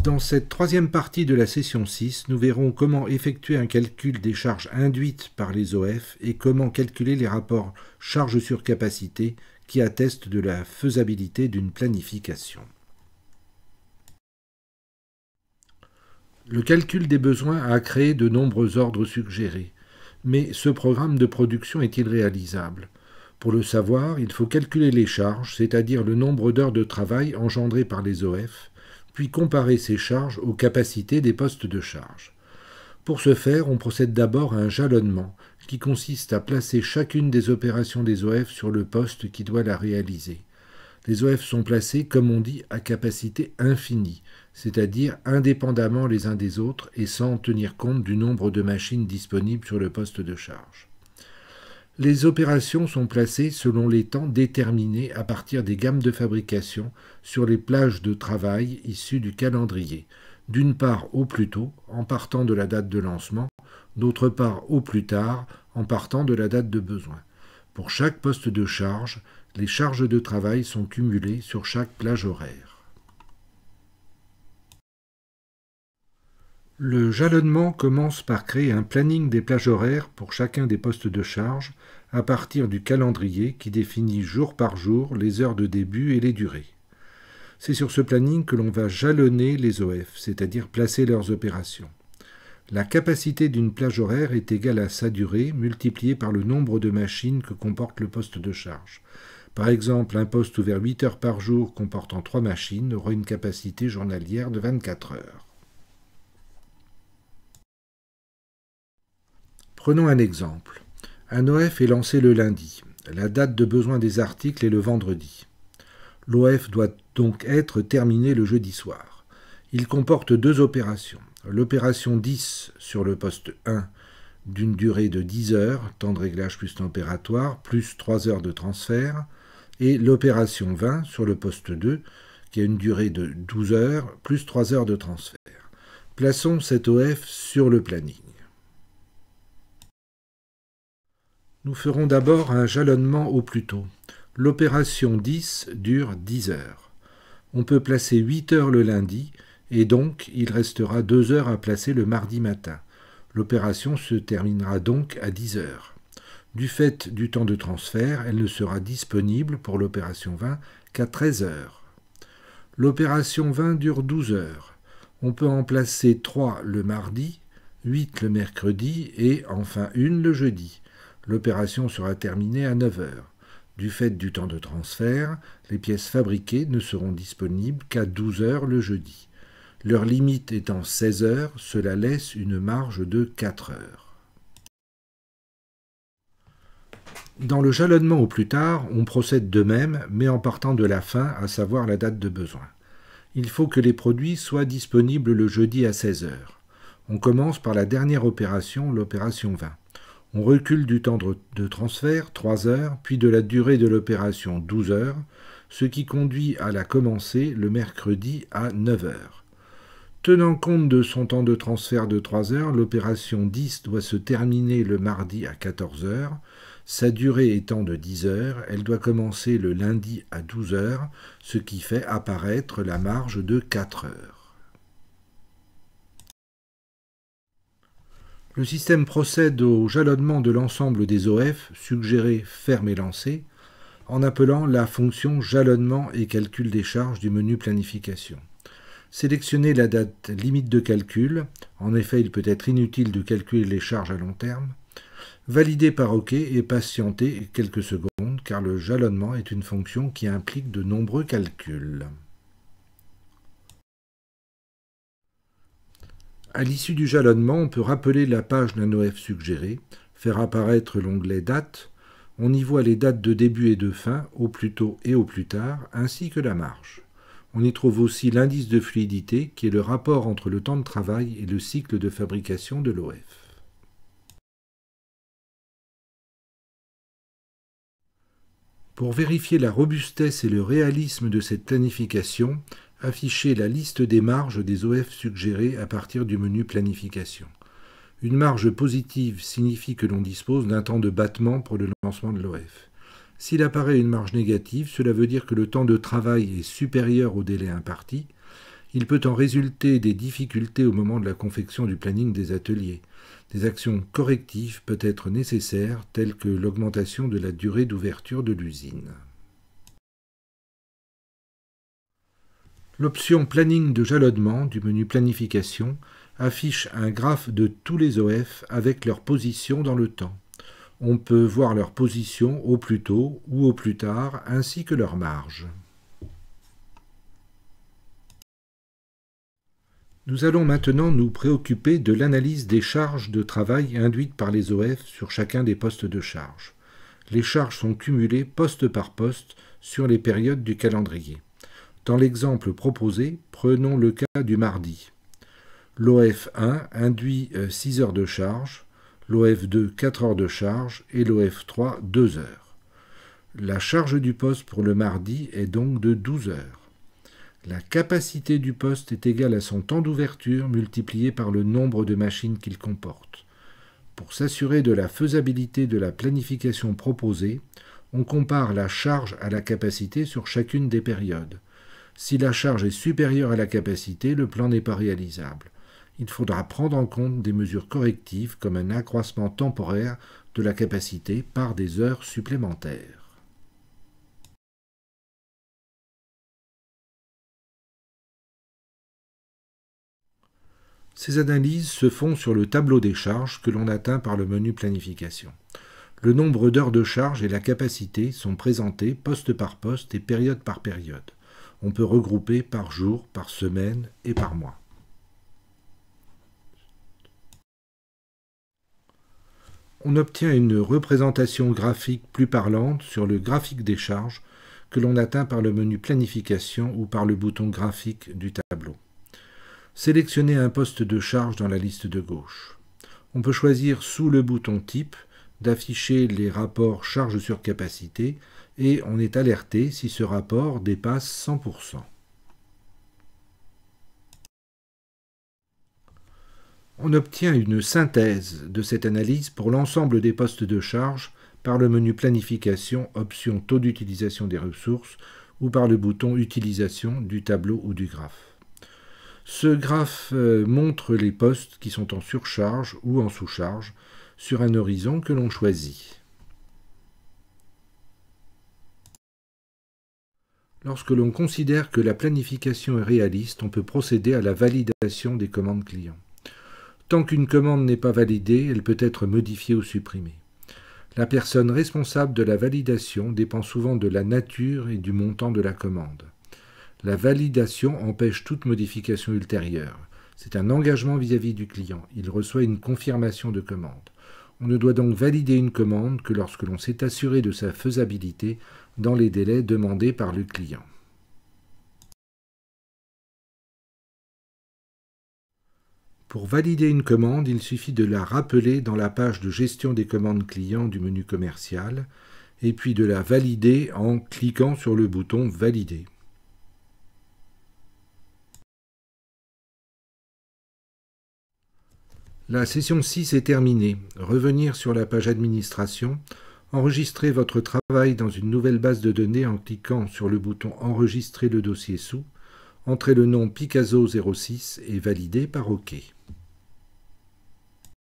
Dans cette troisième partie de la session 6, nous verrons comment effectuer un calcul des charges induites par les OF et comment calculer les rapports charge sur capacité qui attestent de la faisabilité d'une planification. Le calcul des besoins a créé de nombreux ordres suggérés, mais ce programme de production est-il réalisable? Pour le savoir, il faut calculer les charges, c'est-à-dire le nombre d'heures de travail engendrées par les OF, puis comparer ces charges aux capacités des postes de charge. Pour ce faire, on procède d'abord à un jalonnement, qui consiste à placer chacune des opérations des OF sur le poste qui doit la réaliser. Les OF sont placés, comme on dit, à capacité infinie, c'est-à-dire indépendamment les uns des autres et sans tenir compte du nombre de machines disponibles sur le poste de charge. Les opérations sont placées selon les temps déterminés à partir des gammes de fabrication sur les plages de travail issues du calendrier, d'une part au plus tôt, en partant de la date de lancement, d'autre part au plus tard, en partant de la date de besoin. Pour chaque poste de charge, les charges de travail sont cumulées sur chaque plage horaire. Le jalonnement commence par créer un planning des plages horaires pour chacun des postes de charge à partir du calendrier qui définit jour par jour les heures de début et les durées. C'est sur ce planning que l'on va jalonner les OF, c'est-à-dire placer leurs opérations. La capacité d'une plage horaire est égale à sa durée multipliée par le nombre de machines que comporte le poste de charge. Par exemple, un poste ouvert 8 heures par jour comportant 3 machines aura une capacité journalière de 24 heures. Prenons un exemple. Un OF est lancé le lundi. La date de besoin des articles est le vendredi. L'OF doit donc être terminé le jeudi soir. Il comporte deux opérations. L'opération 10 sur le poste 1 d'une durée de 10 heures, temps de réglage plus température, plus 3 heures de transfert, et l'opération 20 sur le poste 2 qui a une durée de 12 heures, plus 3 heures de transfert. Plaçons cet OF sur le planning. Nous ferons d'abord un jalonnement au plus tôt. L'opération 10 dure 10 heures. On peut placer 8 heures le lundi, et donc il restera 2 heures à placer le mardi matin. L'opération se terminera donc à 10 heures. Du fait du temps de transfert, elle ne sera disponible pour l'opération 20 qu'à 13 heures. L'opération 20 dure 12 heures. On peut en placer 3 le mardi, 8 le mercredi et enfin une le jeudi. L'opération sera terminée à 9 heures. Du fait du temps de transfert, les pièces fabriquées ne seront disponibles qu'à 12 heures le jeudi. Leur limite étant 16 heures, cela laisse une marge de 4 heures. Dans le jalonnement au plus tard, on procède de même, mais en partant de la fin, à savoir la date de besoin. Il faut que les produits soient disponibles le jeudi à 16 heures. On commence par la dernière opération, l'opération 20. On recule du temps de transfert, 3 heures, puis de la durée de l'opération, 12 heures, ce qui conduit à la commencer le mercredi à 9 heures. Tenant compte de son temps de transfert de 3 heures, l'opération 10 doit se terminer le mardi à 14 heures. Sa durée étant de 10 heures, elle doit commencer le lundi à 12 heures, ce qui fait apparaître la marge de 4 heures. Le système procède au jalonnement de l'ensemble des OF, suggérés, ferme et lancé, en appelant la fonction jalonnement et calcul des charges du menu planification. Sélectionnez la date limite de calcul, en effet il peut être inutile de calculer les charges à long terme. Validez par OK et patientez quelques secondes car le jalonnement est une fonction qui implique de nombreux calculs. À l'issue du jalonnement, on peut rappeler la page d'un OF suggéré, faire apparaître l'onglet Date. On y voit les dates de début et de fin, au plus tôt et au plus tard, ainsi que la marge. On y trouve aussi l'indice de fluidité, qui est le rapport entre le temps de travail et le cycle de fabrication de l'OF. Pour vérifier la robustesse et le réalisme de cette planification, affichez la liste des marges des OF suggérées à partir du menu Planification. Une marge positive signifie que l'on dispose d'un temps de battement pour le lancement de l'OF. S'il apparaît une marge négative, cela veut dire que le temps de travail est supérieur au délai imparti. Il peut en résulter des difficultés au moment de la confection du planning des ateliers. Des actions correctives peuvent être nécessaires, telles que l'augmentation de la durée d'ouverture de l'usine. L'option Planning de jalonnement du menu Planification affiche un graphe de tous les OF avec leur position dans le temps. On peut voir leur position au plus tôt ou au plus tard, ainsi que leur marge. Nous allons maintenant nous préoccuper de l'analyse des charges de travail induites par les OF sur chacun des postes de charge. Les charges sont cumulées poste par poste sur les périodes du calendrier. Dans l'exemple proposé, prenons le cas du mardi. L'OF 1 induit 6 heures de charge, l'OF 2 4 heures de charge et l'OF 3 2 heures. La charge du poste pour le mardi est donc de 12 heures. La capacité du poste est égale à son temps d'ouverture multiplié par le nombre de machines qu'il comporte. Pour s'assurer de la faisabilité de la planification proposée, on compare la charge à la capacité sur chacune des périodes. Si la charge est supérieure à la capacité, le plan n'est pas réalisable. Il faudra prendre en compte des mesures correctives comme un accroissement temporaire de la capacité par des heures supplémentaires. Ces analyses se font sur le tableau des charges que l'on atteint par le menu Planification. Le nombre d'heures de charge et la capacité sont présentés poste par poste et période par période. On peut regrouper par jour, par semaine et par mois. On obtient une représentation graphique plus parlante sur le graphique des charges que l'on atteint par le menu Planification ou par le bouton graphique du tableau. Sélectionnez un poste de charge dans la liste de gauche. On peut choisir sous le bouton Type d'afficher les rapports charge sur capacité et on est alerté si ce rapport dépasse 100%. On obtient une synthèse de cette analyse pour l'ensemble des postes de charge par le menu Planification, option Taux d'utilisation des ressources ou par le bouton Utilisation du tableau ou du graphe. Ce graphe montre les postes qui sont en surcharge ou en sous-charge sur un horizon que l'on choisit. Lorsque l'on considère que la planification est réaliste, on peut procéder à la validation des commandes clients. Tant qu'une commande n'est pas validée, elle peut être modifiée ou supprimée. La personne responsable de la validation dépend souvent de la nature et du montant de la commande. La validation empêche toute modification ultérieure. C'est un engagement vis-à-vis du client. Il reçoit une confirmation de commande. On ne doit donc valider une commande que lorsque l'on s'est assuré de sa faisabilité dans les délais demandés par le client. Pour valider une commande, il suffit de la rappeler dans la page de gestion des commandes clients du menu commercial et puis de la valider en cliquant sur le bouton « Valider ». La session 6 est terminée. Revenir sur la page Administration, enregistrer votre travail dans une nouvelle base de données en cliquant sur le bouton « Enregistrer le dossier sous », entrez le nom Picasso 06 et validez par OK.